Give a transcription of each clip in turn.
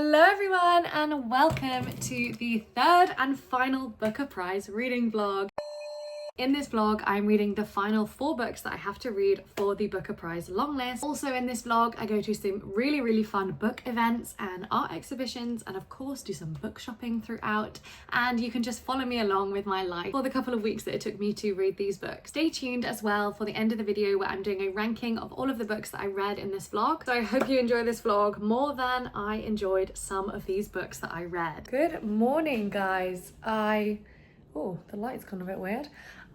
Hello everyone and welcome to the third and final Booker Prize reading vlog. In this vlog, I'm reading the final 4 books that I have to read for the Booker Prize long list. Also in this vlog, I go to some really fun book events and art exhibitions, and of course do some book shopping throughout. And you can just follow me along with my life for the couple of weeks that it took me to read these books. Stay tuned as well for the end of the video where I'm doing a ranking of all of the books that I read in this vlog. So I hope you enjoy this vlog more than I enjoyed some of these books that I read. Good morning, guys. Oh, the light's gone a bit weird.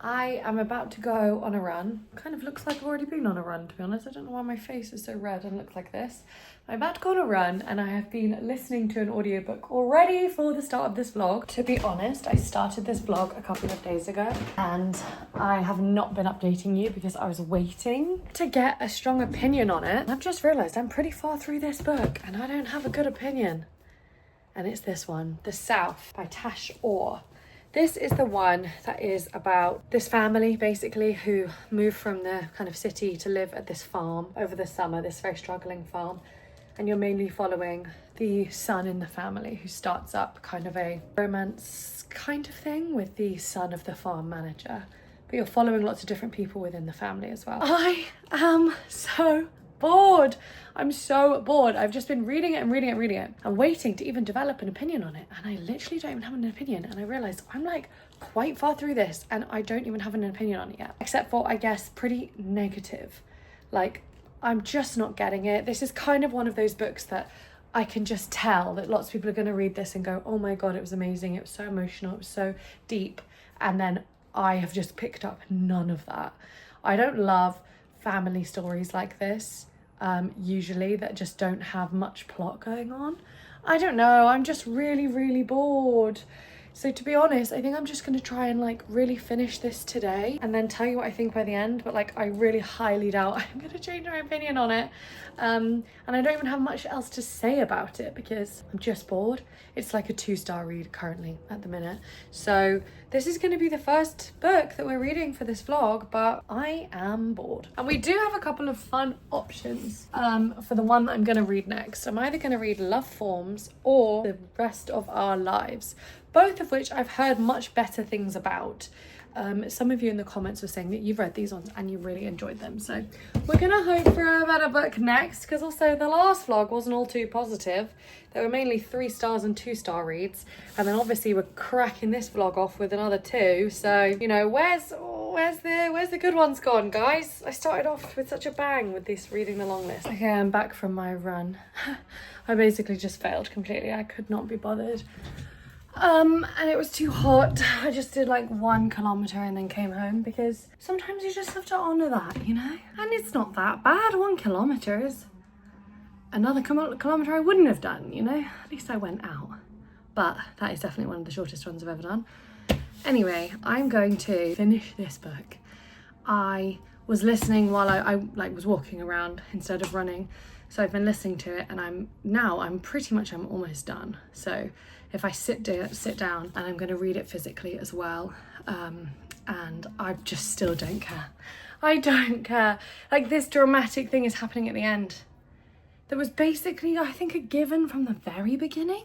I am about to go on a run. Kind of looks like I've already been on a run, to be honest. I don't know why my face is so red and looks like this. I'm about to go on a run and I have been listening to an audiobook already for the start of this vlog. To be honest, I started this vlog a couple of days ago and I have not been updating you because I was waiting to get a strong opinion on it. I've just realised I'm pretty far through this book and I don't have a good opinion. And it's this one, The South by Tash Aw. This is the one that is about this family basically who moved from the kind of city to live at this farm over the summer, this very struggling farm. And you're mainly following the son in the family who starts up kind of a romance kind of thing with the son of the farm manager. But you're following lots of different people within the family as well. I am so bored. I'm so bored. I've just been reading it and reading it. I'm waiting to even develop an opinion on it and I literally don't even have an opinion, and I realized I'm like quite far through this and I don't even have an opinion on it yet, except for I guess pretty negative. Like, I'm just not getting it. This is kind of one of those books that I can just tell that lots of people are going to read this and go, oh my god, it was amazing, it was so emotional, it was so deep, and then I have just picked up none of that. I don't love family stories like this. Usually that just don't have much plot going on. I don't know, I'm just really bored. So to be honest, I think I'm just going to try and like really finish this today and then tell you what I think by the end, but like I really highly doubt I'm going to change my opinion on it. And I don't even have much else to say about it because I'm just bored. It's like a 2-star read currently at the minute. So this is going to be the first book that we're reading for this vlog, but I am bored. And we do have a couple of fun options for the one that I'm going to read next. I'm either going to read Love Forms or The Rest of Our Lives, both of which I've heard much better things about. Some of you in the comments were saying that you've read these ones and you really enjoyed them. So we're gonna hope for a better book next, because also the last vlog wasn't all too positive. There were mainly 3 stars and 2-star reads. And then obviously we're cracking this vlog off with another 2. So, you know, where's the good ones gone, guys? I started off with such a bang with this reading the long list. Okay, I'm back from my run. I basically just failed completely. I could not be bothered. And it was too hot. I just did like 1 kilometer and then came home, because sometimes you just have to honor that, you know? And it's not that bad. 1 kilometer is another kilometer I wouldn't have done, you know? At least I went out. But that is definitely one of the shortest runs I've ever done. Anyway, I'm going to finish this book. I was listening while I was walking around instead of running. So I've been listening to it and I'm almost done. So if I sit down and I'm going to read it physically as well. And I just still don't care. I don't care. Like, this dramatic thing is happening at the end. That was basically, I think, a given from the very beginning.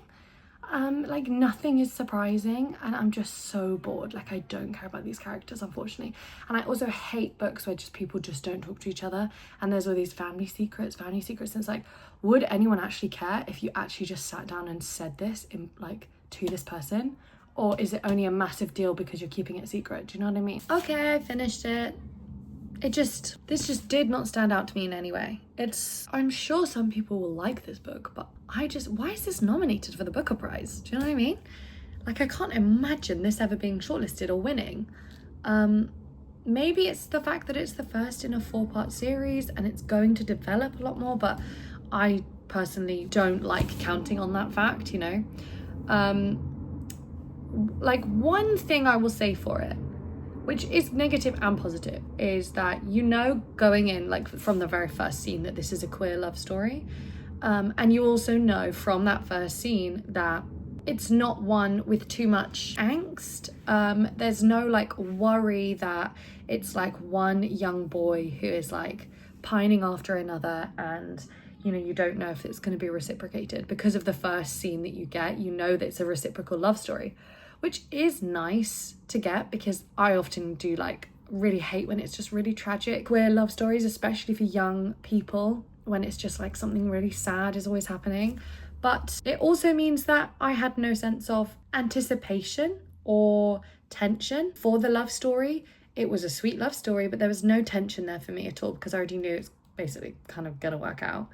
Like, nothing is surprising and I'm just so bored. Like, I don't care about these characters, unfortunately. And I also hate books where people just don't talk to each other and there's all these family secrets. And it's like, would anyone actually care if you actually just sat down and said this to this person? Or is it only a massive deal because you're keeping it secret? Do you know what I mean? Okay, I finished it. This just did not stand out to me in any way. I'm sure some people will like this book, but why is this nominated for the Booker Prize? Do you know what I mean? Like, I can't imagine this ever being shortlisted or winning. Maybe it's the fact that it's the first in a 4-part series and it's going to develop a lot more, but I personally don't like counting on that fact, you know? Like, one thing I will say for it, which is negative and positive, is that, you know, going in, like, from the very first scene that this is a queer love story. And you also know from that first scene that it's not one with too much angst. There's no like worry that it's like one young boy who is like pining after another and, you know, you don't know if it's going to be reciprocated. Because of the first scene that you get, you know that it's a reciprocal love story, which is nice to get, because I often do like really hate when it's just really tragic queer love stories, especially for young people, when it's just like something really sad is always happening. But it also means that I had no sense of anticipation or tension for the love story. It was a sweet love story, but there was no tension there for me at all, because I already knew it's basically kind of gonna work out.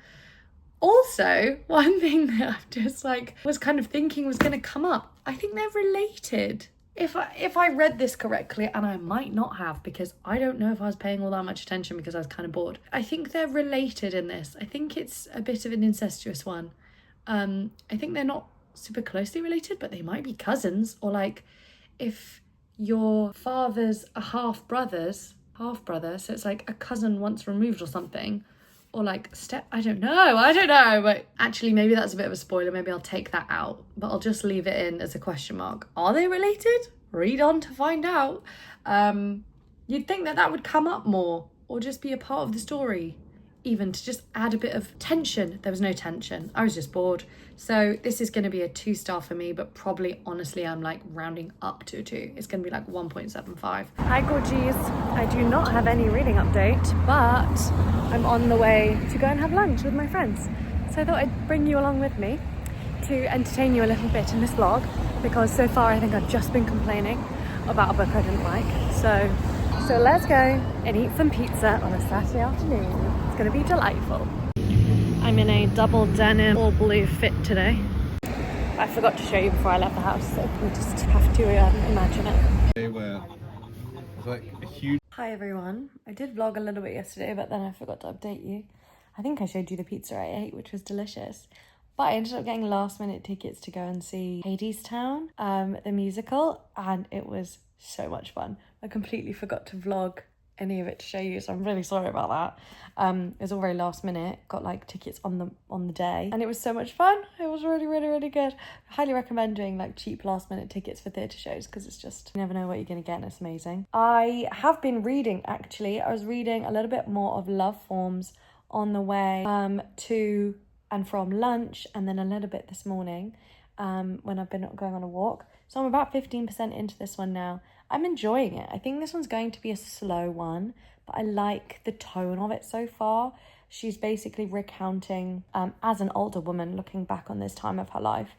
Also, one thing that I just like was kind of thinking was gonna come up, I think they're related. If I read this correctly, and I might not have, because I don't know if I was paying all that much attention because I was kind of bored. I think they're related in this. I think it's a bit of an incestuous one. I think they're not super closely related, but they might be cousins, or like if your father's a half brother, so it's like a cousin once removed or something, or like I don't know, but actually maybe that's a bit of a spoiler, maybe I'll take that out, but I'll just leave it in as a question mark. Are they related? Read on to find out. You'd think that would come up more, or just be a part of the story, even to just add a bit of tension. There was no tension, I was just bored. So this is going to be a 2-star for me, but probably honestly I'm like rounding up to a 2. It's going to be like 1.75. Hi gorgies, I do not have any reading update, but I'm on the way to go and have lunch with my friends. So I thought I'd bring you along with me to entertain you a little bit in this vlog, because so far I think I've just been complaining about a book I didn't like. So let's go and eat some pizza on a Saturday afternoon. It's going to be delightful. I'm in a double denim all blue fit today. I forgot to show you before I left the house, so you just have to imagine it. They were like a huge... Hi everyone. I did vlog a little bit yesterday, but then I forgot to update you. I think I showed you the pizza I ate, which was delicious. But I ended up getting last minute tickets to go and see Hadestown, the musical, and it was so much fun. I completely forgot to vlog any of it to show you, so I'm really sorry about that. It was all very last minute, got like tickets on the day, and it was so much fun. It was really good. I highly recommend doing like cheap last minute tickets for theatre shows, because it's just, you never know what you're gonna get, and it's amazing. I have been reading, actually. I was reading a little bit more of Love Forms on the way to and from lunch, and then a little bit this morning when I've been going on a walk. So I'm about 15% into this one now. I'm enjoying it. I think this one's going to be a slow one, but I like the tone of it so far. She's basically recounting, as an older woman, looking back on this time of her life,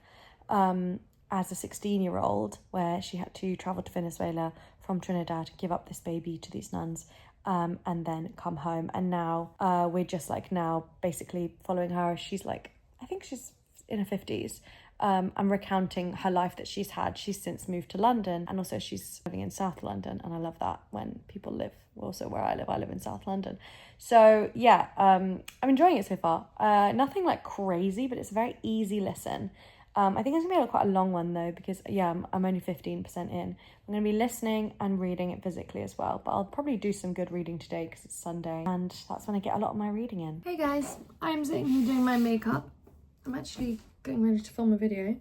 as a 16-year-old, where she had to travel to Venezuela from Trinidad, give up this baby to these nuns, and then come home. And now we're just like now basically following her. She's like, I think she's in her 50s. I'm recounting her life that she's had. She's since moved to London, and also she's living in South London, and I love that when people live also where I live in South London. So yeah, I'm enjoying it so far. Nothing like crazy, but it's a very easy listen. I think it's gonna be quite a long one though, because yeah, I'm only 15% in. I'm gonna be listening and reading it physically as well, but I'll probably do some good reading today because it's Sunday, and that's when I get a lot of my reading in. Hey guys, I'm sitting here doing my makeup. I'm actually getting ready to film a video.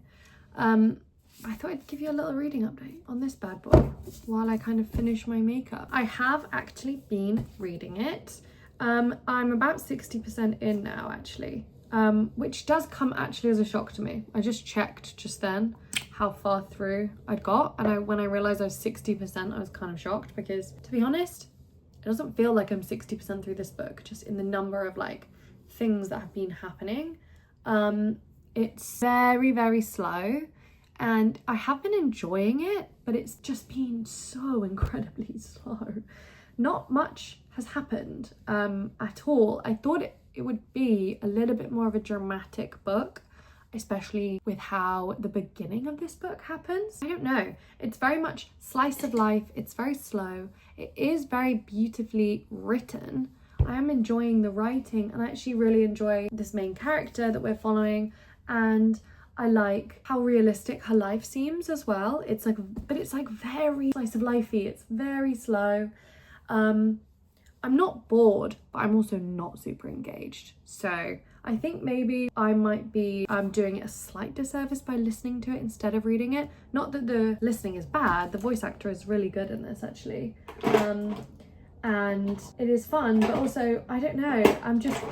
I thought I'd give you a little reading update on this bad boy while I kind of finish my makeup. I have actually been reading it. I'm about 60% in now actually, which does come actually as a shock to me. I just checked just then how far through I'd got, and when I realized I was 60%, I was kind of shocked, because to be honest, it doesn't feel like I'm 60% through this book, just in the number of like things that have been happening. It's very slow, and I have been enjoying it, but it's just been so incredibly slow. Not much has happened at all. I thought it would be a little bit more of a dramatic book, especially with how the beginning of this book happens. I don't know, it's very much slice of life. It's very slow. It is very beautifully written. I am enjoying the writing, and I actually really enjoy this main character that we're following, and I like how realistic her life seems as well. It's like, but it's like very slice of lifey. It's very slow. I'm not bored, but I'm also not super engaged. So I think maybe I might be doing it a slight disservice by listening to it instead of reading it. Not that the listening is bad. The voice actor is really good in this actually. and it is fun, but also, I don't know, I'm just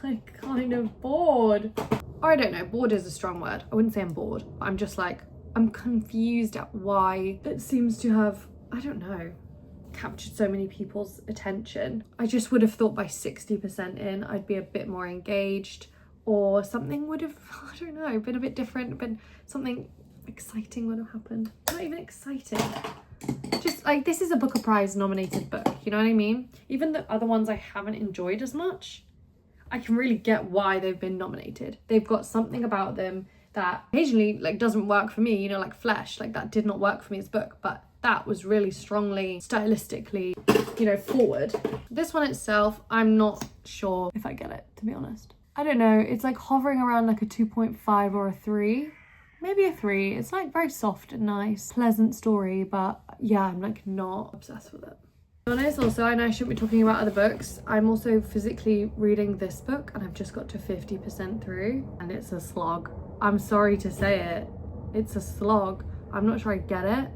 like kind of bored. Or I don't know, bored is a strong word. I wouldn't say I'm bored, but I'm just like, I'm confused at why it seems to have, I don't know, captured so many people's attention. I just would have thought by 60% in I'd be a bit more engaged, or something would have, I don't know, been a bit different, been something exciting would have happened. Not even exciting. Just like, this is a Booker Prize nominated book, you know what I mean? Even the other ones I haven't enjoyed as much, I can really get why they've been nominated. They've got something about them that occasionally like doesn't work for me, you know, like Flesh, like that did not work for me as a book, but that was really strongly stylistically, you know, forward. This one itself, I'm not sure if I get it, to be honest. I don't know, it's like hovering around like a 2.5 or a 3. Maybe a 3. It's like very soft and nice, pleasant story, but yeah, I'm like not obsessed with it. To be honest, also, I know I shouldn't be talking about other books. I'm also physically reading this book and I've just got to 50% through and it's a slog. I'm sorry to say it, it's a slog. I'm not sure I get it.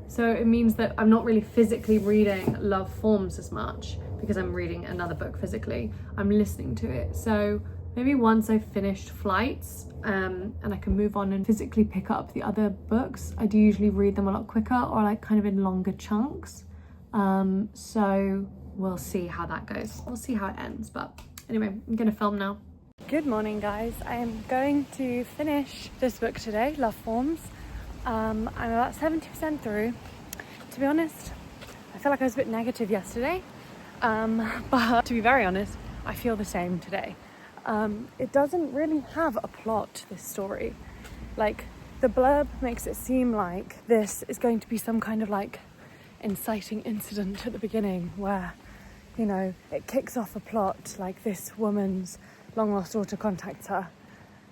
So it means that I'm not really physically reading Love Forms as much because I'm reading another book physically. I'm listening to it. So maybe once I've finished Flights and I can move on and physically pick up the other books, I do usually read them a lot quicker or like kind of in longer chunks. So we'll see how that goes. We'll see how it ends. But anyway, I'm gonna film now. Good morning, guys. I am going to finish this book today, Love Forms. I'm about 70% through. To be honest, I feel like I was a bit negative yesterday, but to be very honest, I feel the same today. It doesn't really have a plot, this story. Like, the blurb makes it seem like this is going to be some kind of like inciting incident at the beginning where, you know, it kicks off a plot, like this woman's long lost daughter contacts her.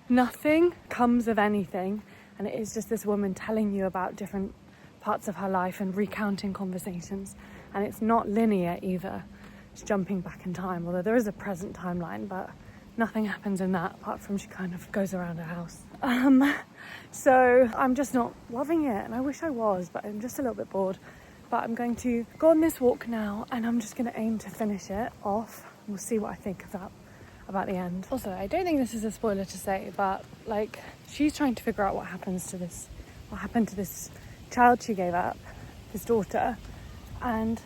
Nothing comes of anything, and it is just this woman telling you about different parts of her life and recounting conversations, and it's not linear either. It's jumping back in time, although there is a present timeline, but nothing happens in that apart from she kind of goes around her house. So I'm just not loving it, and I wish I was, but I'm just a little bit bored. But I'm going to go on this walk now, and I'm just going to aim to finish it off. We'll see what I think about the end. Also, I don't think this is a spoiler to say, but like, she's trying to figure out what happened to this child she gave up, this daughter, and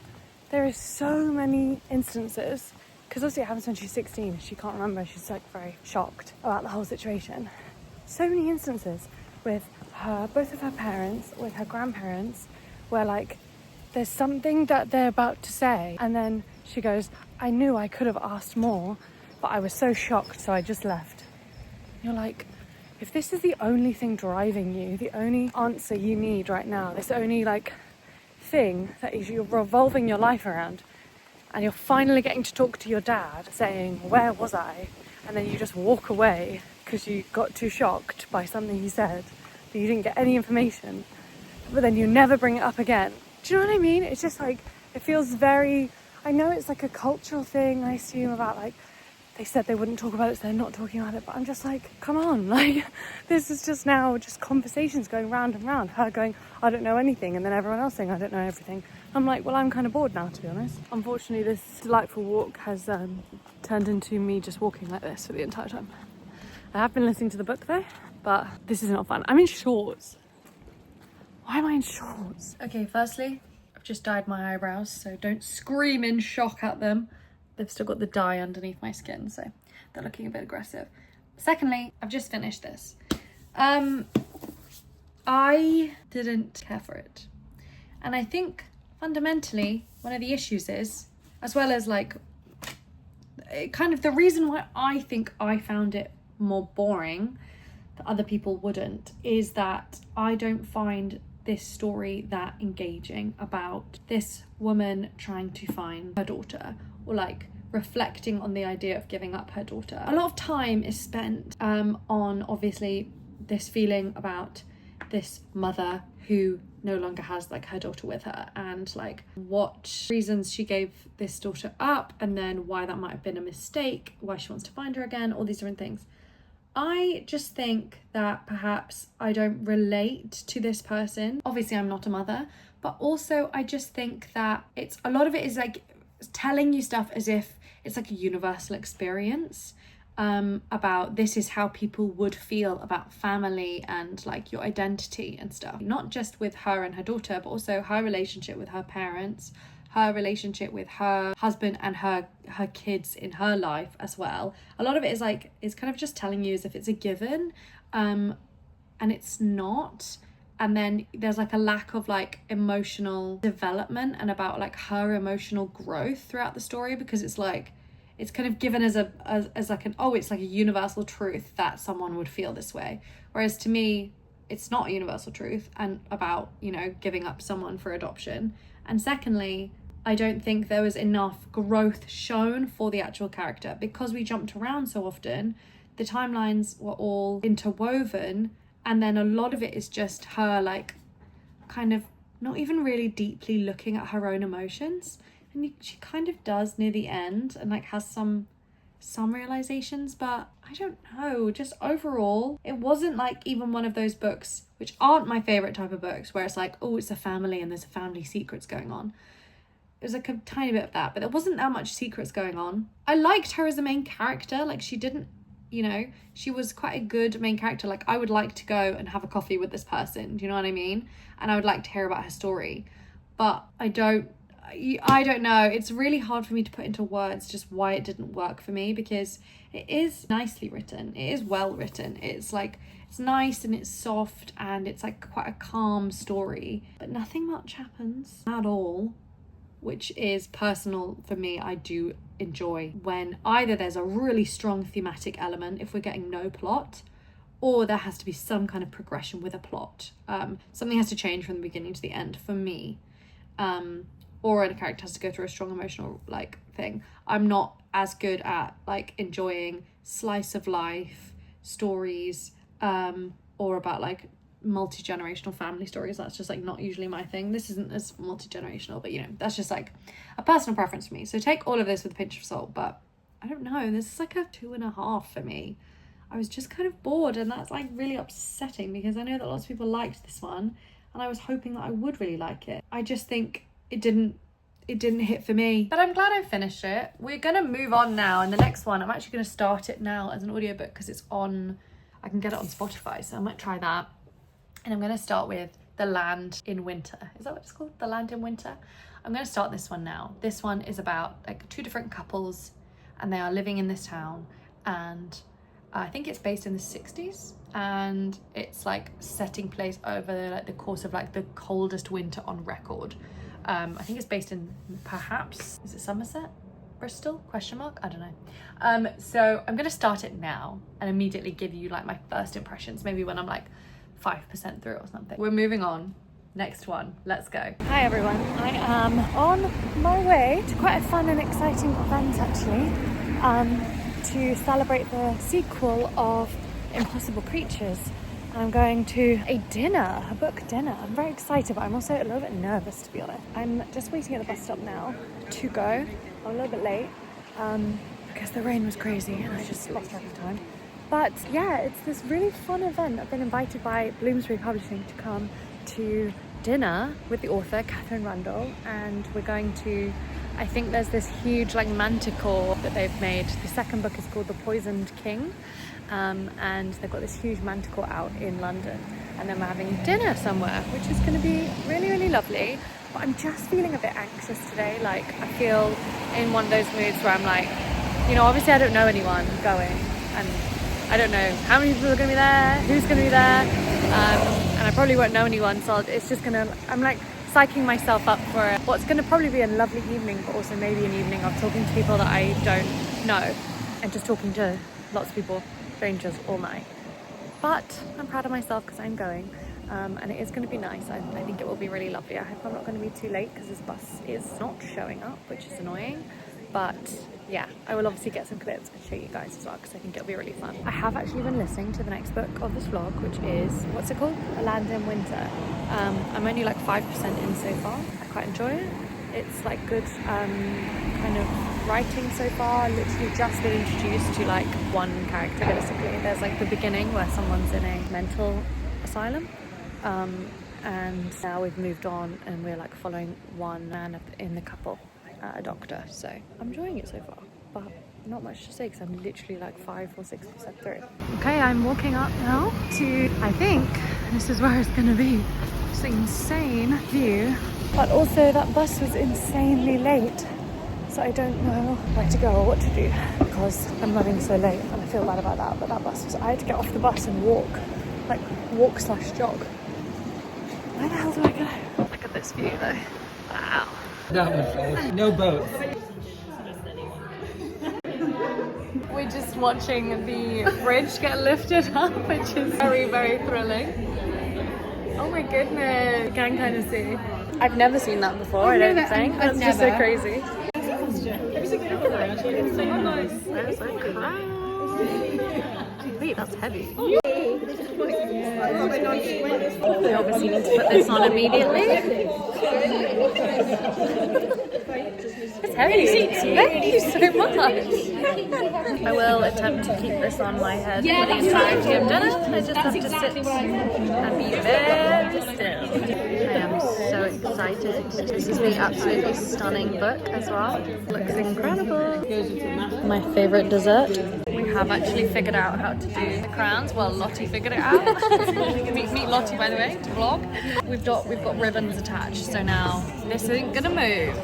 there is so many instances, because obviously it happens when she's 16, she can't remember, she's like very shocked about the whole situation. So many instances with her, both of her parents, with her grandparents, where like there's something that they're about to say, and then she goes, I knew I could have asked more, but I was so shocked, so I just left. You're like, if this is the only thing driving you, the only answer you need right now, this only like thing that you're revolving your life around, and you're finally getting to talk to your dad saying, where was I? And then you just walk away because you got too shocked by something he said, that you didn't get any information, but then you never bring it up again. Do you know what I mean? It's just like, it feels very, I know it's like a cultural thing, I assume, about like, they said they wouldn't talk about it, so they're not talking about it, but I'm just like, come on, like, this is just now just conversations going round and round, her going, I don't know anything, and then everyone else saying, I don't know everything. I'm like, well, I'm kind of bored now, to be honest. Unfortunately, this delightful walk has turned into me just walking like this for the entire time. I have been listening to the book though, but this is not fun. I'm in shorts. Why am I in shorts? Okay, firstly, I've just dyed my eyebrows, so don't scream in shock at them. They've still got the dye underneath my skin, so they're looking a bit aggressive. Secondly, I've just finished this. I didn't care for it. And I think fundamentally one of the issues is, as well as like, kind of the reason why I think I found it more boring that other people wouldn't, is that I don't find this story that engaging about this woman trying to find her daughter, or like reflecting on the idea of giving up her daughter. A lot of time is spent on obviously this feeling about this mother who no longer has like her daughter with her, and like what reasons she gave this daughter up, and then why that might have been a mistake, why she wants to find her again, all these different things. I just think that perhaps I don't relate to this person. Obviously I'm not a mother, but also I just think that it's a lot of it is like telling you stuff as if it's like a universal experience, about this is how people would feel about family and like your identity and stuff, not just with her and her daughter, but also her relationship with her parents, her relationship with her husband, and her kids in her life as well. A lot of it is like, it's kind of just telling you as if it's a given, and it's not. And then there's like a lack of like emotional development and about like her emotional growth throughout the story, because it's like, it's kind of given as like an, oh, it's like a universal truth that someone would feel this way. Whereas to me, it's not a universal truth and about, you know, giving up someone for adoption. And secondly, I don't think there was enough growth shown for the actual character, because we jumped around so often. The timelines were all interwoven, and then a lot of it is just her like kind of not even really deeply looking at her own emotions. And she kind of does near the end, and like has some realizations, but I don't know, just overall it wasn't like even one of those books, which aren't my favorite type of books, where it's like, oh, it's a family and there's a family secrets going on. It was like a tiny bit of that, but there wasn't that much secrets going on. I liked her as a main character. Like, she didn't, you know, she was quite a good main character. Like, I would like to go and have a coffee with this person, do you know what I mean? And I would like to hear about her story, but I don't know. It's really hard for me to put into words just why it didn't work for me, because it is nicely written. It is well written. It's like, it's nice and it's soft and it's like quite a calm story, but nothing much happens at all, which is personal for me. I do enjoy when either there's a really strong thematic element, if we're getting no plot, or there has to be some kind of progression with a plot. Something has to change from the beginning to the end for me. Or a character has to go through a strong emotional like thing. I'm not as good at like enjoying slice of life stories, or about like multi-generational family stories. That's just like not usually my thing. This isn't as multi-generational, but you know, that's just like a personal preference for me. So take all of this with a pinch of salt, but I don't know, this is like a 2.5 for me. I was just kind of bored, and that's like really upsetting, because I know that lots of people liked this one and I was hoping that I would really like it. I just think it didn't hit for me, but I'm glad I finished it. We're gonna move on now, and the next one, I'm actually gonna start it now as an audiobook, because it's on, I can get it on Spotify, so I might try that. And I'm gonna start with The Land in Winter. Is that what it's called? The Land in Winter? I'm gonna start this one now. This one is about like 2 different couples, and they are living in this town, and I think it's based in the 60s, and it's like setting place over like the course of like the coldest winter on record. I think it's based in, perhaps, is it Somerset? Bristol? Question mark? I don't know. So I'm gonna start it now and immediately give you like my first impressions, maybe when I'm like 5% through or something. We're moving on. Next one, let's go. Hi everyone, I am on my way to quite a fun and exciting event actually, to celebrate the sequel of Impossible Creatures. I'm going to a book dinner. I'm very excited, but I'm also a little bit nervous, to be honest. I'm just waiting at the bus stop now to go. I'm a little bit late because the rain was crazy and I just lost track of time. But yeah, it's this really fun event. I've been invited by Bloomsbury Publishing to come to dinner with the author, Catherine Rundle, and we're going to, I think there's this huge like manticore that they've made. The second book is called The Poisoned King, and they've got this huge manticore out in London, and then we're having dinner somewhere, which is going to be really, really lovely. But I'm just feeling a bit anxious today. Like, I feel in one of those moods where I'm like, you know, obviously I don't know anyone going, and I don't know how many people are going to be there, who's going to be there, and I probably won't know anyone, so it's just gonna, I'm like psyching myself up for what's going to probably be a lovely evening, but also maybe an evening of talking to people that I don't know and just talking to lots of people, strangers, all night. But I'm proud of myself because I'm going, and it is going to be nice. I think it will be really lovely. I hope I'm not going to be too late because this bus is not showing up, which is annoying. But yeah, I will obviously get some clips and show you guys as well because I think it'll be really fun. I have actually been listening to the next book of this vlog, which is, what's it called? A Land in Winter. I'm only like 5% in so far. I quite enjoy it. It's like good kind of writing so far. Literally just been introduced to like one character basically. There's like the beginning where someone's in a mental asylum, and now we've moved on and we're like following one man in the couple, a doctor. So I'm enjoying it so far, but not much to say because I'm literally like 5 or 6% through. Okay, I'm walking up now to, I think this is where it's gonna be. It's an insane view, but also that bus was insanely late. So I don't know where to go or what to do because I'm running so late and I feel bad about that. But that bus was, I had to get off the bus and walk / jog. Where the hell do I go? Look at this view though. Wow. That one, fellas. No boats. We're just watching the bridge get lifted up, which is very, very thrilling. Oh my goodness, you can kind of see. I've never seen that before, I don't think. That's just so crazy. There's a crowd. Wait, that's heavy. We obviously need to put this on immediately. It's heavy. Thank you so much. I will attempt to keep this on my head for the entirety of dinner. I just have to sit and be very still. I am so excited. This is the absolutely stunning book as well. Looks incredible. My favourite dessert. We have actually figured out how to do the crowns. Well, Lottie figured it out. meet Lottie, by the way, to vlog. We've got ribbons attached, so now this isn't gonna move.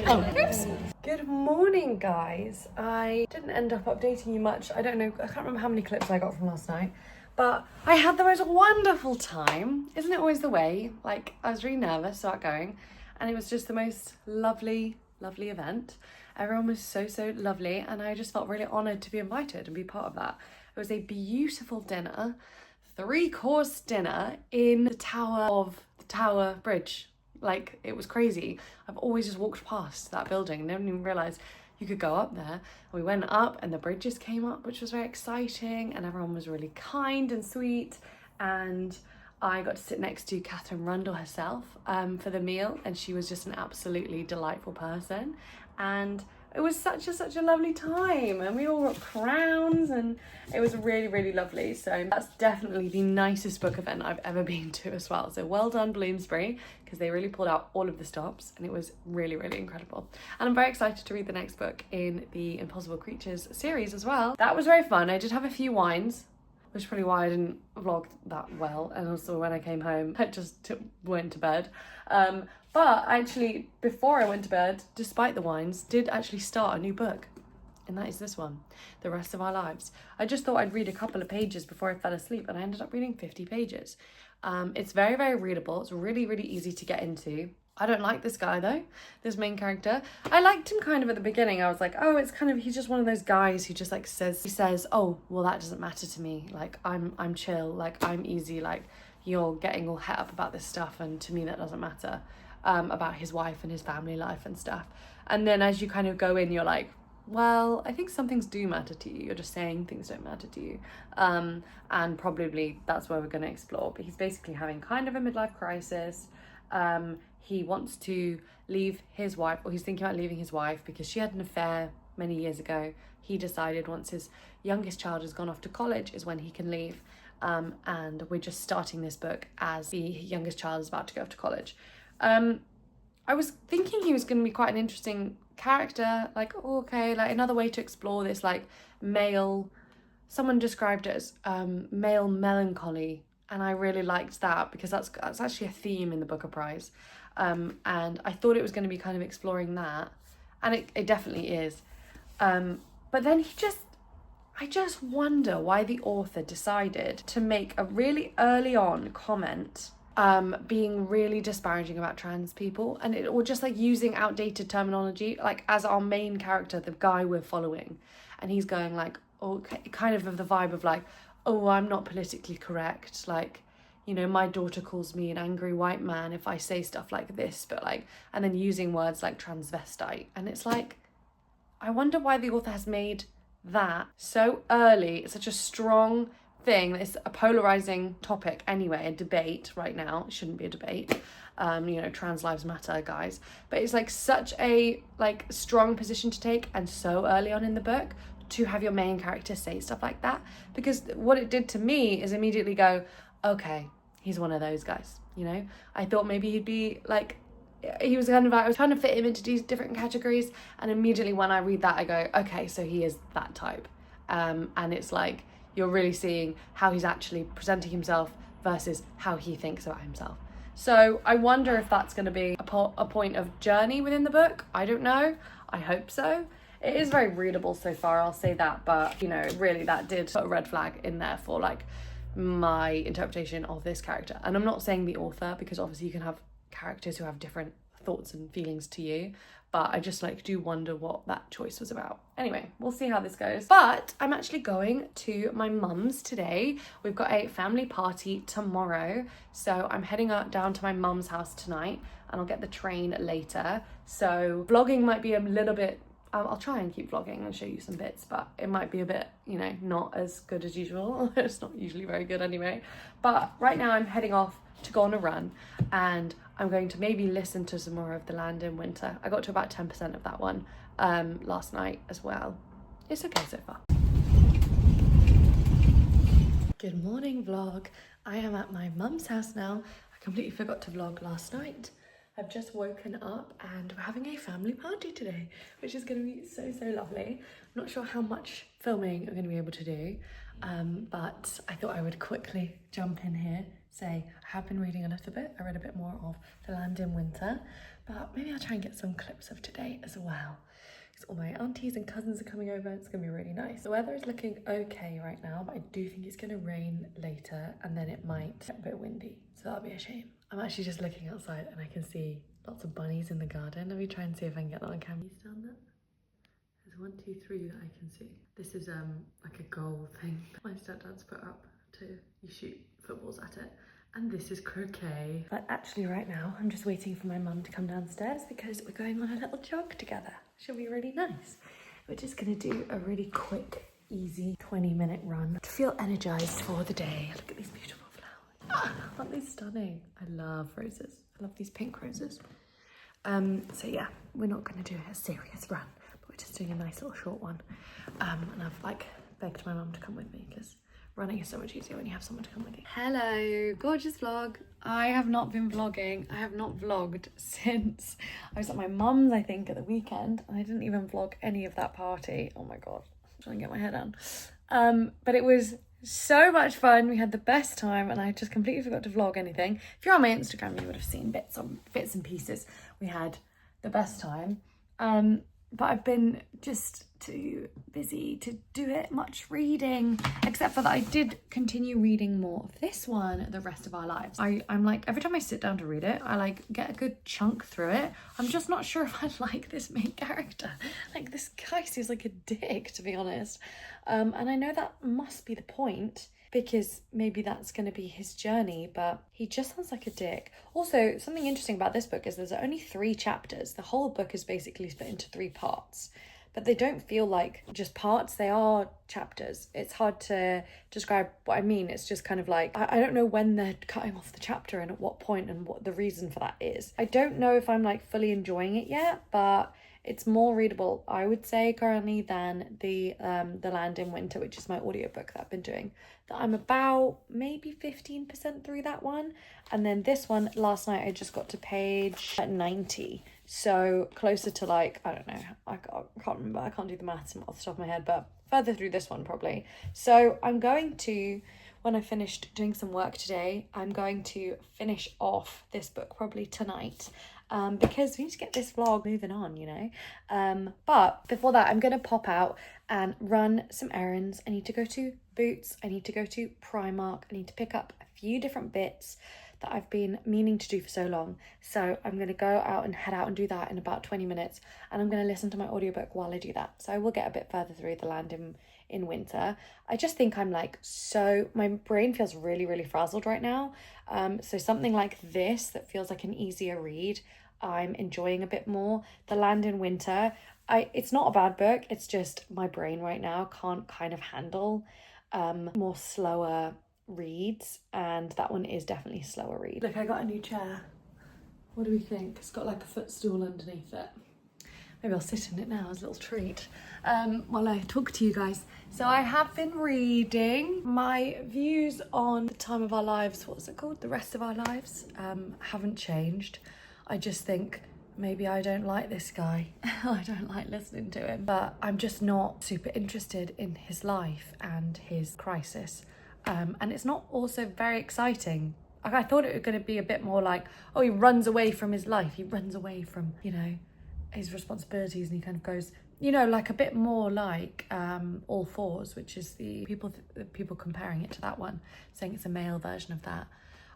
Oh, oops. Good morning, guys. I didn't end up updating you much. I don't know, I can't remember how many clips I got from last night, but I had the most wonderful time. Isn't it always the way? Like, I was really nervous about going, and it was just the most lovely, lovely event. Everyone was so, so lovely, and I just felt really honoured to be invited and be part of that. It was a beautiful dinner, 3-course dinner in the Tower Bridge. Like, it was crazy. I've always just walked past that building and didn't even realise you could go up there. We went up and the bridges came up, which was very exciting, and everyone was really kind and sweet. And I got to sit next to Catherine Rundle herself for the meal, and she was just an absolutely delightful person. And it was such a lovely time, and we all got crowns, and it was really, really lovely. So that's definitely the nicest book event I've ever been to as well. So well done, Bloomsbury, because they really pulled out all of the stops, and it was really, really incredible. And I'm very excited to read the next book in the Impossible Creatures series as well. That was very fun. I did have a few wines, which is probably why I didn't vlog that well. And also when I came home, I just went to bed. But actually, before I went to bed, despite the wines, did actually start a new book. And that is this one, The Rest of Our Lives. I just thought I'd read a couple of pages before I fell asleep, and I ended up reading 50 pages. It's very, very readable. It's really, really easy to get into. I don't like this guy though, this main character. I liked him kind of at the beginning. I was like, oh, it's kind of, he's just one of those guys who just like says, oh, well, that doesn't matter to me. Like, I'm chill, like, I'm easy, like, you're getting all het up about this stuff, and to me that doesn't matter. About his wife and his family life and stuff. And then as you kind of go in, you're like, well, I think some things do matter to you. You're just saying things don't matter to you. And probably that's where we're going to explore. But he's basically having kind of a midlife crisis. He wants to leave his wife, or he's thinking about leaving his wife because she had an affair many years ago. He decided once his youngest child has gone off to college is when he can leave. And we're just starting this book as the youngest child is about to go off to college. I was thinking he was going to be quite an interesting character, like, oh, okay, like another way to explore this, like, male, someone described it as male melancholy, and I really liked that because that's actually a theme in the Booker Prize, and I thought it was going to be kind of exploring that, and it definitely is, but then I just wonder why the author decided to make a really early on comment being really disparaging about trans people, or just like using outdated terminology, like as our main character, the guy we're following, and he's going like, oh, kind of the vibe of like, oh, I'm not politically correct, like, you know, my daughter calls me an angry white man if I say stuff like this, but like, and then using words like transvestite, and it's like, I wonder why the author has made that so early. It's such a strong thing. It's a polarizing topic anyway, a debate right now. It shouldn't be a debate. You know, trans lives matter, guys. But it's like such a like strong position to take, and so early on in the book to have your main character say stuff like that, because what it did to me is immediately go, okay, he's one of those guys. you know? I thought maybe he'd be like, he was kind of like, I was trying to fit him into these different categories, and immediately when I read that I go, okay, so he is that type. And it's like, you're really seeing how he's actually presenting himself versus how he thinks about himself. So I wonder if that's going to be a point of journey within the book. I don't know. I hope so. It is very readable so far, I'll say that, but you know, really that did put a red flag in there for like my interpretation of this character. And I'm not saying the author, because obviously you can have characters who have different thoughts and feelings to you, but I just like do wonder what that choice was about. Anyway, we'll see how this goes. But I'm actually going to my mum's today. We've got a family party tomorrow, so I'm heading down to my mum's house tonight, and I'll get the train later. So vlogging might be a little bit, I'll try and keep vlogging and show you some bits, but it might be a bit, you know, not as good as usual. It's not usually very good anyway. But right now I'm heading off to go on a run, and I'm going to maybe listen to some more of The Land in Winter. I got to about 10% of that one last night as well. It's okay so far. Good morning vlog. I am at my mum's house now. I completely forgot to vlog last night. I've just woken up and we're having a family party today, which is going to be so lovely. I'm not sure how much filming I'm going to be able to do, but I thought I would quickly jump in here, say I have been reading a little bit. I read a bit more of The Land in Winter, but maybe I'll try and get some clips of today as well, because all my aunties and cousins are coming over. It's going to be really nice. The weather is looking okay right now, but I do think it's going to rain later, and then it might get a bit windy, so that'll be a shame. I'm actually just looking outside and I can see lots of bunnies in the garden. Let me try and see if I can get that on camera. Down there? There's 1, 2, 3 that I can see. This is like a goal thing my stepdad's put up to, you shoot footballs at it. And this is croquet. But actually right now, I'm just waiting for my mum to come downstairs because we're going on a little jog together. Should be really nice. We're just gonna do a really quick, easy 20-minute run to feel energized for the day. Look at these beautiful flowers. Aren't they stunning? I love roses. I love these pink roses. So yeah, we're not gonna do a serious run, but we're just doing a nice little short one. And I've like begged my mum to come with me because running is so much easier when you have someone to come with you. Hello, gorgeous vlog. I have not been vlogging. I have not vlogged since I was at my mum's, I think, at the weekend, and I didn't even vlog any of that party. Oh my God, I'm trying to get my hair done. But it was so much fun. We had the best time, and I just completely forgot to vlog anything. If you're on my Instagram, you would have seen bits and pieces. We had the best time. But I've been just too busy to do it much reading, except for that I did continue reading more of this one, The Rest of Our Lives. I'm like, every time I sit down to read it, I like get a good chunk through it. I'm just not sure if I like this main character. Like, this guy seems like a dick, to be honest. And I know that must be the point, because maybe that's going to be his journey, but he just sounds like a dick. Also, something interesting about this book is there's only 3 chapters. The whole book is basically split into 3 parts, but they don't feel like just parts, they are chapters. It's hard to describe what I mean. It's just kind of like, I don't know when they're cutting off the chapter and at what point and what the reason for that is. I don't know if I'm like fully enjoying it yet, but it's more readable, I would say, currently than the Land in Winter, which is my audiobook that I've been doing. That I'm about maybe 15% through that one. And then this one, last night, I just got to page 90. So closer to like, I don't know, I can't remember, I can't do the maths off the top of my head, but further through this one probably. So I'm going to, when I finished doing some work today, I'm going to finish off this book probably tonight. Because we need to get this vlog moving on, you know. But before that, I'm going to pop out and run some errands. I need to go to Boots. I need to go to Primark. I need to pick up a few different bits that I've been meaning to do for so long. So I'm going to go out and head out and do that in about 20 minutes. And I'm going to listen to my audiobook while I do that. So I will get a bit further through The Land in Winter. I just think I'm like, so my brain feels really frazzled right now. So something like this that feels like an easier read, I'm enjoying a bit more. The Land in Winter, it's not a bad book, it's just my brain right now can't kind of handle more slower reads, and that one is definitely a slower read. Look, I got a new chair. What do we think? It's got like a footstool underneath it. Maybe I'll sit in it now as a little treat while I talk to you guys. So I have been reading. My views on the time of our lives, what's it called? The rest of our lives, haven't changed. I just think maybe I don't like this guy. I don't like listening to him. But I'm just not super interested in his life and his crisis. And it's not also very exciting. Like, I thought it was going to be a bit more like, oh, he runs away from his life. He runs away from, you know, his responsibilities, and he kind of goes, you know, like a bit more like All Fours, which is the people comparing it to that one, saying it's a male version of that.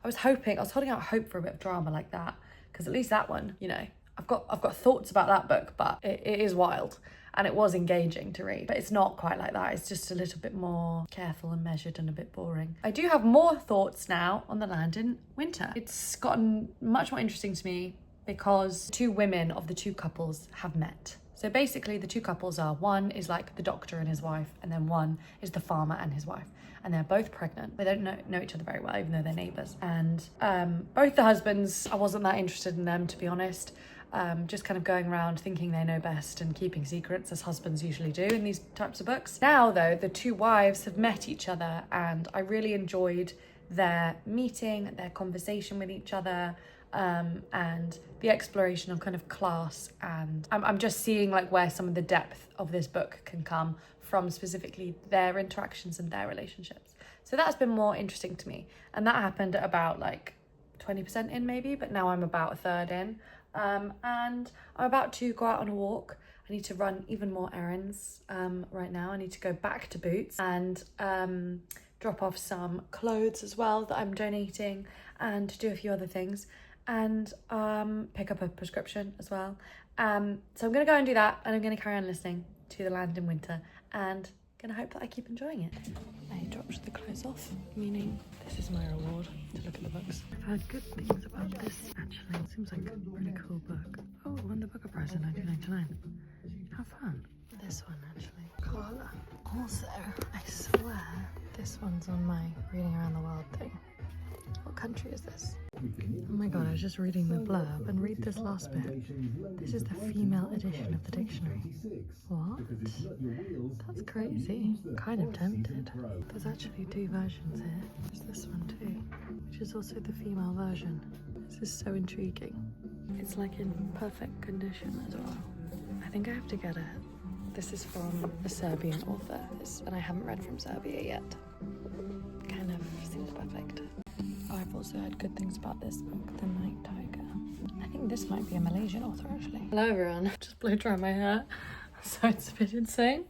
I was holding out hope for a bit of drama like that, because at least that one, you know, I've got thoughts about that book, but it is wild and it was engaging to read, but it's not quite like that. It's just a little bit more careful and measured and a bit boring. I do have more thoughts now on The Land in Winter. It's gotten much more interesting to me because two women of the two couples have met. So basically the two couples are, one is like the doctor and his wife, and then one is the farmer and his wife. And they're both pregnant. They don't know each other very well, even though they're neighbours. And both the husbands, I wasn't that interested in them, to be honest. Just kind of going around thinking they know best and keeping secrets, as husbands usually do in these types of books. Now though, the two wives have met each other, and I really enjoyed their meeting, their conversation with each other, and the exploration of kind of class. And I'm just seeing like where some of the depth of this book can come from, specifically their interactions and their relationships. So that's been more interesting to me, and that happened at about like 20% in maybe, but now I'm about a third in, and I'm about to go out on a walk. I need to run even more errands right now. I need to go back to Boots and drop off some clothes as well that I'm donating, and do a few other things, and pick up a prescription as well. So I'm gonna go and do that, and I'm gonna carry on listening to The Land in Winter, and gonna hope that I keep enjoying it. I dropped the clothes off, meaning this is my reward to look at the books. I've heard good things about this, actually. It seems like a really cool book. Oh, won the Booker Prize in 1999. How fun. This one, actually. Koala. Also, I swear, this one's on my Reading Around the World thing. What country is this? Oh my god, I was just reading the blurb, and read this last bit. This is the female edition of the dictionary. What? That's crazy. Kind of tempted. There's actually two versions here. There's this one too, which is also the female version. This is so intriguing. It's like in perfect condition as well. I think I have to get it. This is from a Serbian author, and I haven't read from Serbia yet. Kind of seems perfect. I've also heard good things about this book, The Night Tiger. I think this might be a Malaysian author, actually. Hello everyone, just blow dry my hair, so it's a bit insane.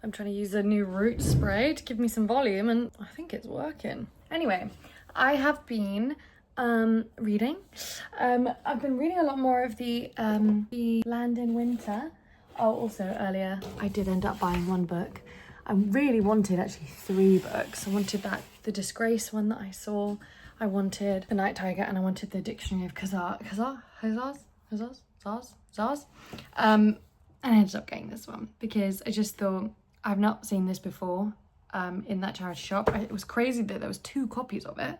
I'm trying to use a new root spray to give me some volume, and I think it's working. Anyway, I have been reading. I've been reading a lot more of the Land in Winter. Oh, also earlier, I did end up buying one book. I really wanted actually 3 books. I wanted the Disgrace one that I saw. I wanted The Night Tiger, and I wanted the Dictionary of Zaz. And I ended up getting this one because I just thought, I've not seen this before in that charity shop. It was crazy that there was 2 copies of it.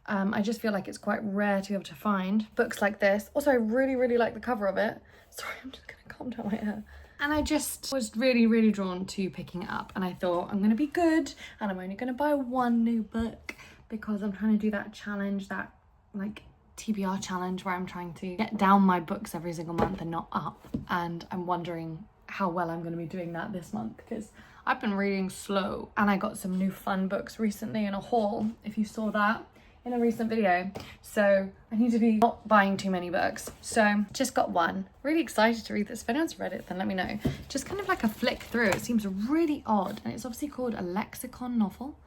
I just feel like it's quite rare to be able to find books like this. Also, I really, really like the cover of it. Sorry, I'm just gonna calm down my hair. And I just was really, really drawn to picking it up. And I thought, I'm gonna be good, and I'm only gonna buy 1 new book, because I'm trying to do that challenge, that like TBR challenge, where I'm trying to get down my books every single month and not up. And I'm wondering how well I'm gonna be doing that this month, because I've been reading slow. And I got some new fun books recently in a haul, if you saw that in a recent video. So I need to be not buying too many books. So just got 1. Really excited to read this. If anyone's read it, then let me know. Just kind of like a flick through. It seems really odd, and it's obviously called a lexicon novel.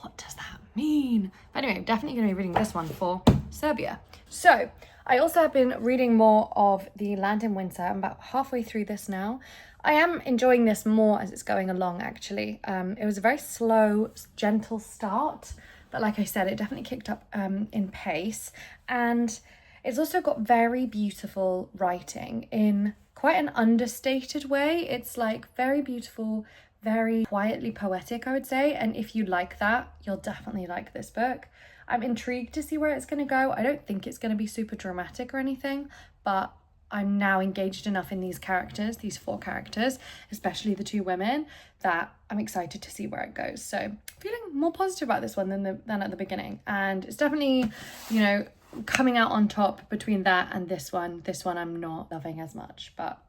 What does that mean? But anyway, definitely going to be reading this one for Serbia. So I also have been reading more of The Land in Winter. I'm about halfway through this now. I am enjoying this more as it's going along, actually. It was a very slow, gentle start, but like I said, it definitely kicked up in pace. And it's also got very beautiful writing in quite an understated way. It's like very beautiful, very quietly poetic, I would say. And if you like that, you'll definitely like this book. I'm intrigued to see where it's going to go. I don't think it's going to be super dramatic or anything, but I'm now engaged enough in these characters, these 4 characters, especially the 2 women, that I'm excited to see where it goes. So feeling more positive about this one than at the beginning. And it's definitely, you know, coming out on top between that and this one. This one I'm not loving as much, but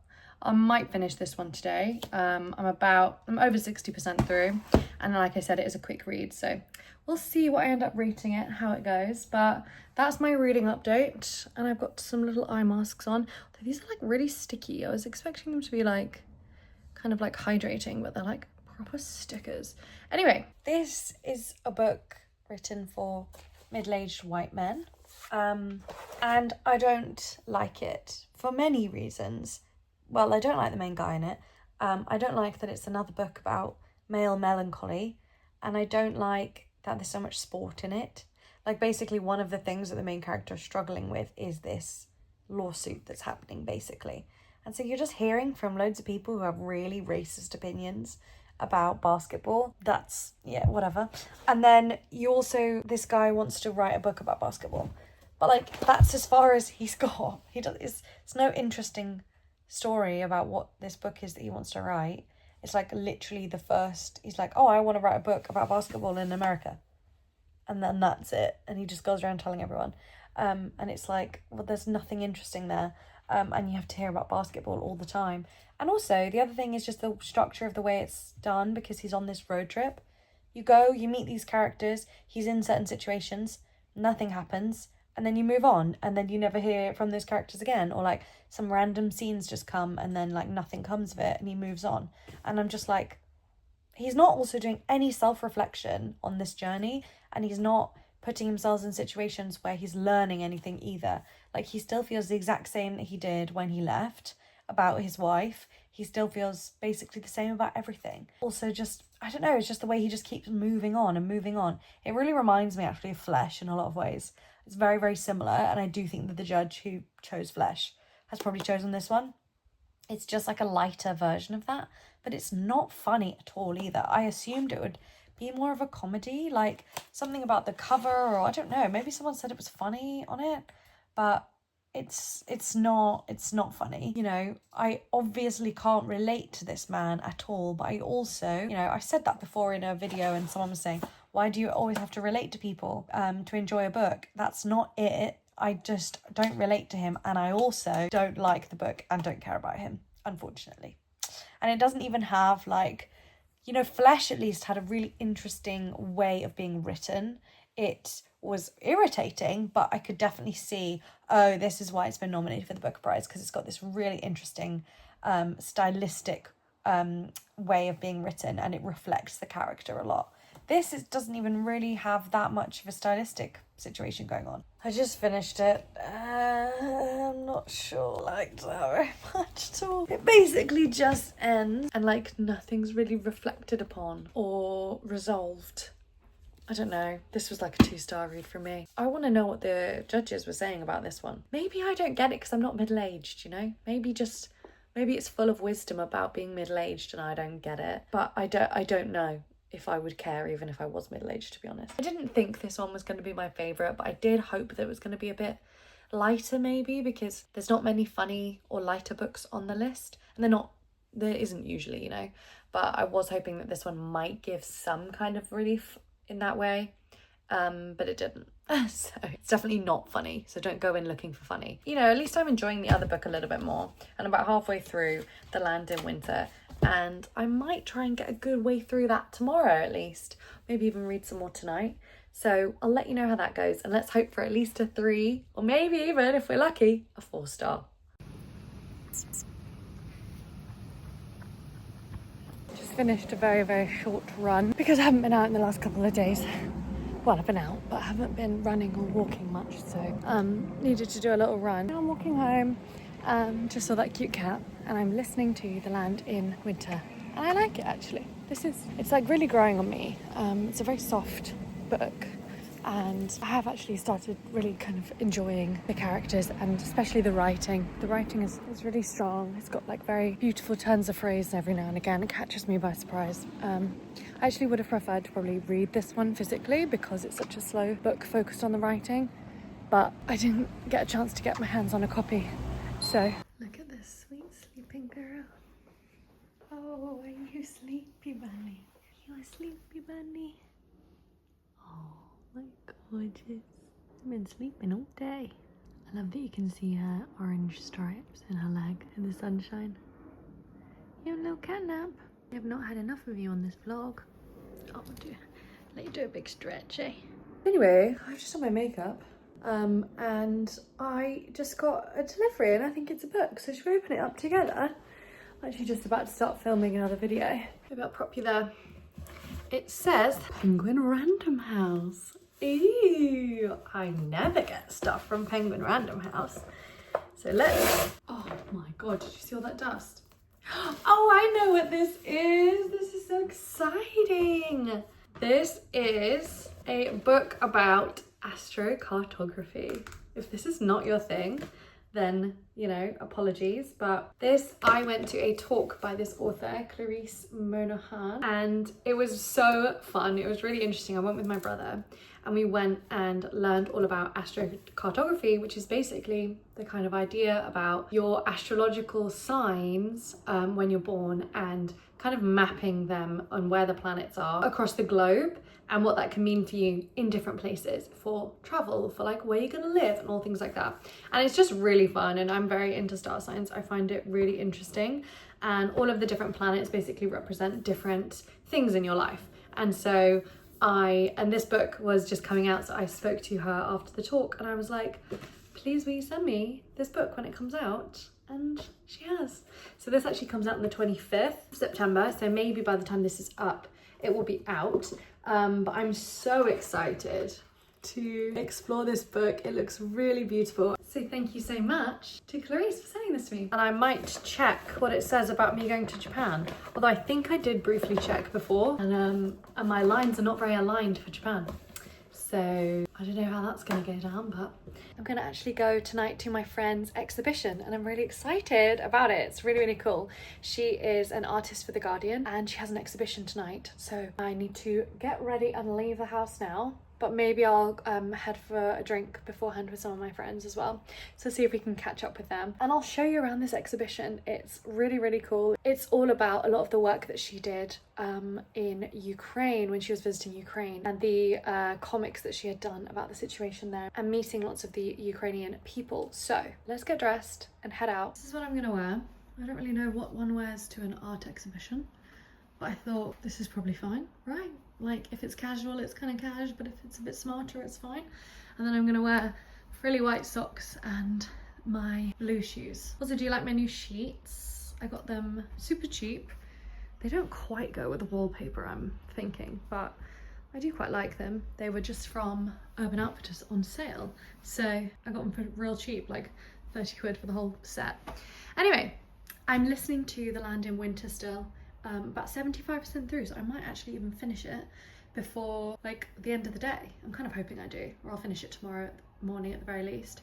I might finish this one today. I'm over 60% through, and like I said, it is a quick read, so we'll see what I end up rating it, how it goes. But that's my reading update, and I've got some little eye masks on. These are like really sticky. I was expecting them to be like kind of like hydrating, but they're like proper stickers. Anyway, this is a book written for middle-aged white men, and I don't like it for many reasons. Well, I don't like the main guy in it. I don't like that it's another book about male melancholy, and I don't like that there's so much sport in it. Like, basically one of the things that the main character is struggling with is this lawsuit that's happening, basically. And so you're just hearing from loads of people who have really racist opinions about basketball. That's, yeah, whatever. And then you also, this guy wants to write a book about basketball, but like, that's as far as he's got. It's no interesting story about what this book is that he wants to write. It's like literally the first, he's like, oh, I want to write a book about basketball in America, and then that's it. And he just goes around telling everyone, and it's like, well, there's nothing interesting there, and you have to hear about basketball all the time. And also the other thing is just the structure of the way it's done, because he's on this road trip. You go, you meet these characters, he's in certain situations, nothing happens, and then you move on, and then you never hear from those characters again, or like some random scenes just come and then like nothing comes of it and he moves on. And I'm just like, he's not also doing any self-reflection on this journey, and he's not putting himself in situations where he's learning anything either. Like, he still feels the exact same that he did when he left about his wife. He still feels basically the same about everything. Also, just, I don't know, it's just the way he just keeps moving on and moving on. It really reminds me actually of Flesh in a lot of ways. It's very, very similar, and I do think that the judge who chose Flesh has probably chosen this one. It's just like a lighter version of that, but it's not funny at all either. I assumed it would be more of a comedy, like something about the cover, or I don't know, maybe someone said it was funny on it, but it's not funny. You know, I obviously can't relate to this man at all, but I also, you know, I said that before in a video, and someone was saying, why do you always have to relate to people to enjoy a book? That's not it. I just don't relate to him, and I also don't like the book and don't care about him, unfortunately. And it doesn't even have, like, you know, Flesh at least had a really interesting way of being written. It was irritating, but I could definitely see, oh, this is why it's been nominated for the Booker Prize, because it's got this really interesting stylistic way of being written, and it reflects the character a lot. This doesn't even really have that much of a stylistic situation going on. I just finished it. I'm not sure I liked that very much at all. It basically just ends, and like nothing's really reflected upon or resolved. I don't know. This was like a 2-star read for me. I want to know what the judges were saying about this one. Maybe I don't get it because I'm not middle-aged, you know? Maybe it's full of wisdom about being middle-aged and I don't get it. But I don't know if I would care even if I was middle-aged, to be honest. I didn't think this one was going to be my favourite, but I did hope that it was going to be a bit lighter maybe, because there's not many funny or lighter books on the list, and there isn't usually, you know, but I was hoping that this one might give some kind of relief in that way, but it didn't. So it's definitely not funny, so don't go in looking for funny. You know, at least I'm enjoying the other book a little bit more, and I'm about halfway through The Land in Winter, and I might try and get a good way through that tomorrow at least, maybe even read some more tonight. So I'll let you know how that goes, and let's hope for at least a 3, or maybe even, if we're lucky, a 4-star. Just finished a very, very short run because I haven't been out in the last couple of days. Well, I've been out, but I haven't been running or walking much, so needed to do a little run. Now I'm walking home, just saw that cute cat, and I'm listening to The Land in Winter, and I like it actually. It's like really growing on me. It's a very soft book, and I have actually started really kind of enjoying the characters, and especially the writing. The writing is really strong. It's got like very beautiful turns of phrase every now and again. It catches me by surprise. I actually would have preferred to probably read this one physically because it's such a slow book focused on the writing, but I didn't get a chance to get my hands on a copy. So sleepy bunny? Oh my gorgeous. I've been sleeping all day. I love that you can see her orange stripes in her leg in the sunshine. You have a little cat nap. I have not had enough of you on this vlog. Oh dear. Let you do a big stretch, eh? Anyway, I've just done my makeup and I just got a delivery and I think it's a book. So should we open it up together? I'm actually just about to start filming another video. Maybe I'll prop you there. It says Penguin Random House. Ew, I never get stuff from Penguin Random House. So let's, oh my God, did you see all that dust? Oh, I know what this is. This is so exciting. This is a book about astrocartography. If this is not your thing, then, you know, apologies. But this, I went to a talk by this author, Clarice Monahan, and it was so fun. It was really interesting. I went with my brother and we went and learned all about astrocartography, which is basically the kind of idea about your astrological signs when you're born and kind of mapping them on where the planets are across the globe and what that can mean for you in different places for travel, for like where you're gonna live and all things like that. And it's just really fun, and I'm very into star signs. I find it really interesting, and all of the different planets basically represent different things in your life. And so and this book was just coming out, so I spoke to her after the talk and I was like, please will you send me this book when it comes out? And she has. So this actually comes out on the 25th of September, so maybe by the time this is up it will be out, but I'm so excited to explore this book. It looks really beautiful. So thank you so much to Clarice for sending this to me. And I might check what it says about me going to Japan, although I think I did briefly check before, and my lines are not very aligned for Japan. So I don't know how that's gonna go down, but I'm gonna actually go tonight to my friend's exhibition and I'm really excited about it. It's really, really cool. She is an artist for The Guardian and she has an exhibition tonight. So I need to get ready and leave the house now, but maybe I'll head for a drink beforehand with some of my friends as well. So see if we can catch up with them. And I'll show you around this exhibition. It's really, really cool. It's all about a lot of the work that she did in Ukraine when she was visiting Ukraine, and the comics that she had done about the situation there and meeting lots of the Ukrainian people. So let's get dressed and head out. This is what I'm gonna wear. I don't really know what one wears to an art exhibition, but I thought this is probably fine, right? Like if it's casual, it's kind of cash, but if it's a bit smarter, it's fine. And then I'm gonna wear frilly white socks and my blue shoes. Also, do you like my new sheets? I got them super cheap. They don't quite go with the wallpaper, I'm thinking, but I do quite like them. They were just from Urban Outfitters on sale. So I got them for real cheap, like 30 quid for the whole set. Anyway, I'm listening to The Land in Winter still. About 75% through, so I might actually even finish it before like the end of the day. I'm kind of hoping I do, or I'll finish it tomorrow morning at the very least.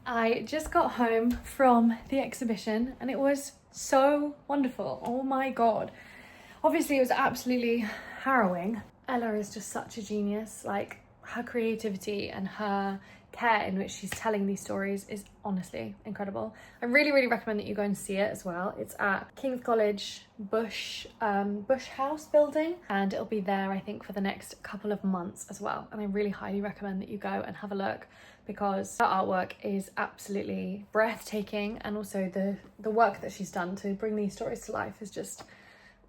I just got home from the exhibition and it was so wonderful. Oh my God. Obviously it was absolutely harrowing. Ella is just such a genius. Like her creativity and her care in which she's telling these stories is honestly incredible. I really, really recommend that you go and see it as well. It's at King's College Bush House building, and it'll be there I think for the next couple of months as well. And I really highly recommend that you go and have a look, because her artwork is absolutely breathtaking, and also the work that she's done to bring these stories to life is just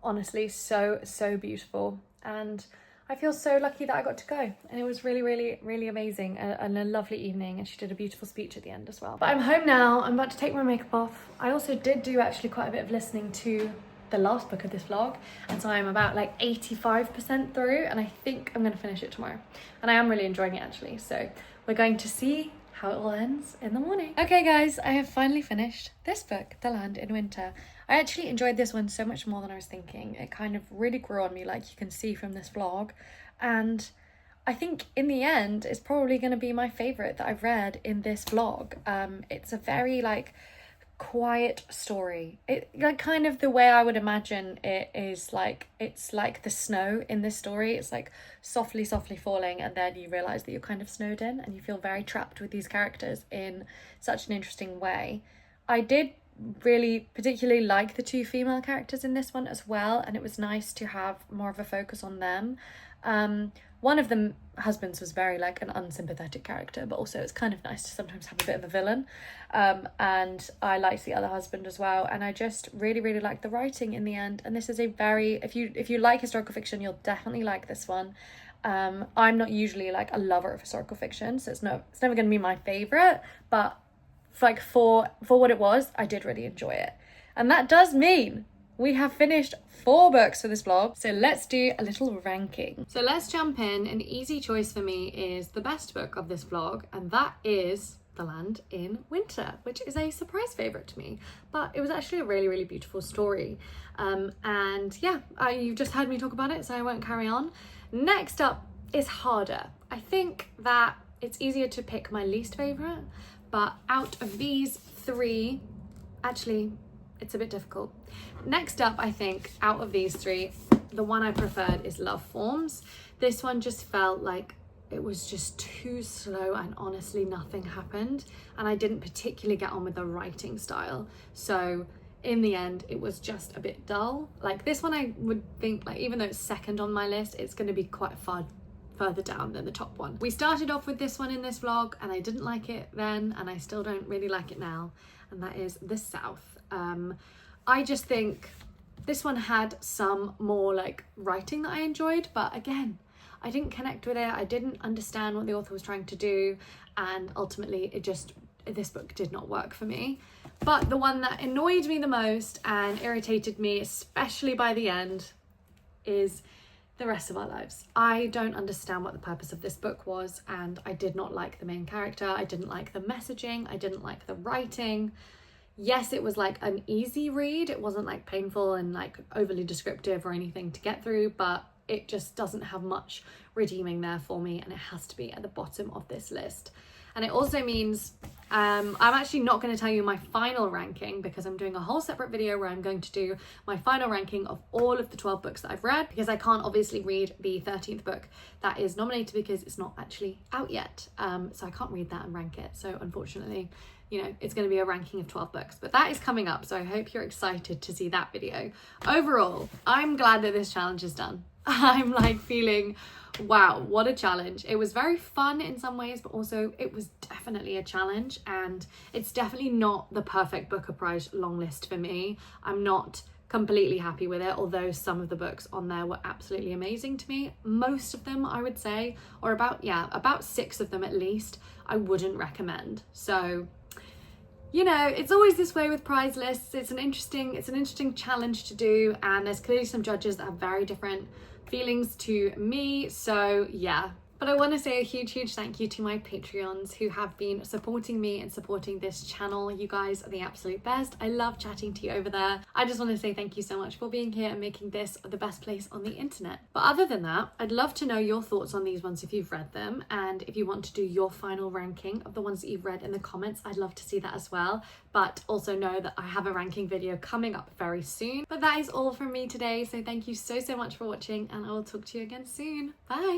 honestly so beautiful. And I feel so lucky that I got to go, and it was really, really, really amazing and a lovely evening, and she did a beautiful speech at the end as well. But I'm home now. I'm about to take my makeup off. I also did do actually quite a bit of listening to the last book of this vlog, and so I'm about like 85% through, and I think I'm going to finish it tomorrow, and I am really enjoying it actually. So we're going to see how it all ends in the morning. Okay guys, I have finally finished this book, The Land in Winter. I actually enjoyed this one so much more than I was thinking. It kind of really grew on me, like you can see from this vlog, and I think in the end it's probably going to be my favorite that I've read in this vlog. It's a very like quiet story. It like kind of the way I would imagine it is, like it's like the snow in this story. It's like softly falling, and then you realize that you're kind of snowed in and you feel very trapped with these characters in such an interesting way. I did really particularly like the two female characters in this one as well, and it was nice to have more of a focus on them. One of the husbands was very like an unsympathetic character, but also it's kind of nice to sometimes have a bit of a villain. And I liked the other husband as well, and I just really liked the writing in the end. And this is a very, if you like historical fiction, you'll definitely like this one. I'm not usually like a lover of historical fiction, so it's never going to be my favorite, but like for what it was, I did really enjoy it. And that does mean we have finished 4 books for this vlog, so let's do a little ranking. So let's jump in. An easy choice for me is the best book of this vlog, and that is The Land in Winter, which is a surprise favourite to me, but it was actually a really beautiful story. And yeah, you've just heard me talk about it, so I won't carry on. Next up is harder. I think that it's easier to pick my least favourite, but out of these 3, actually, it's a bit difficult. Next up, I think, out of these 3, the one I preferred is Love Forms. This one just felt like it was just too slow, and honestly nothing happened, and I didn't particularly get on with the writing style. So in the end, it was just a bit dull. Like this one, I would think, like, even though it's second on my list, it's going to be quite further down than the top one. We started off with this one in this vlog, and I didn't like it then, and I still don't really like it now, and that is The South. I just think this one had some more like writing that I enjoyed, but again, I didn't connect with it. I didn't understand what the author was trying to do, and ultimately this book did not work for me. But the one that annoyed me the most and irritated me, especially by the end, is The Rest of Our Lives. I don't understand what the purpose of this book was, and I did not like the main character. I didn't like the messaging. I didn't like the writing. Yes, it was like an easy read. It wasn't like painful and like overly descriptive or anything to get through, but it just doesn't have much redeeming there for me, and it has to be at the bottom of this list. And it also means I'm actually not going to tell you my final ranking, because I'm doing a whole separate video where I'm going to do my final ranking of all of the 12 books that I've read, because I can't obviously read the 13th book that is nominated because it's not actually out yet. So I can't read that and rank it. So unfortunately, you know, it's going to be a ranking of 12 books, but that is coming up. So I hope you're excited to see that video. Overall, I'm glad that this challenge is done. I'm like feeling, wow, what a challenge. It was very fun in some ways, but also it was definitely a challenge, and it's definitely not the perfect Booker Prize long list for me. I'm not completely happy with it, although some of the books on there were absolutely amazing to me. Most of them, I would say, or about 6 of them at least, I wouldn't recommend. So, you know, it's always this way with prize lists. It's an interesting challenge to do, and there's clearly some judges that have very different feelings to me. So yeah, but I want to say a huge thank you to my Patreons who have been supporting me and supporting this channel. You guys are the absolute best. I love chatting to you over there. I just want to say thank you so much for being here and making this the best place on the internet. But other than that, I'd love to know your thoughts on these ones if you've read them, and if you want to do your final ranking of the ones that you've read in the comments, I'd love to see that as well. But also know that I have a ranking video coming up very soon. But that is all from me today, so thank you so much for watching, and I will talk to you again soon. Bye!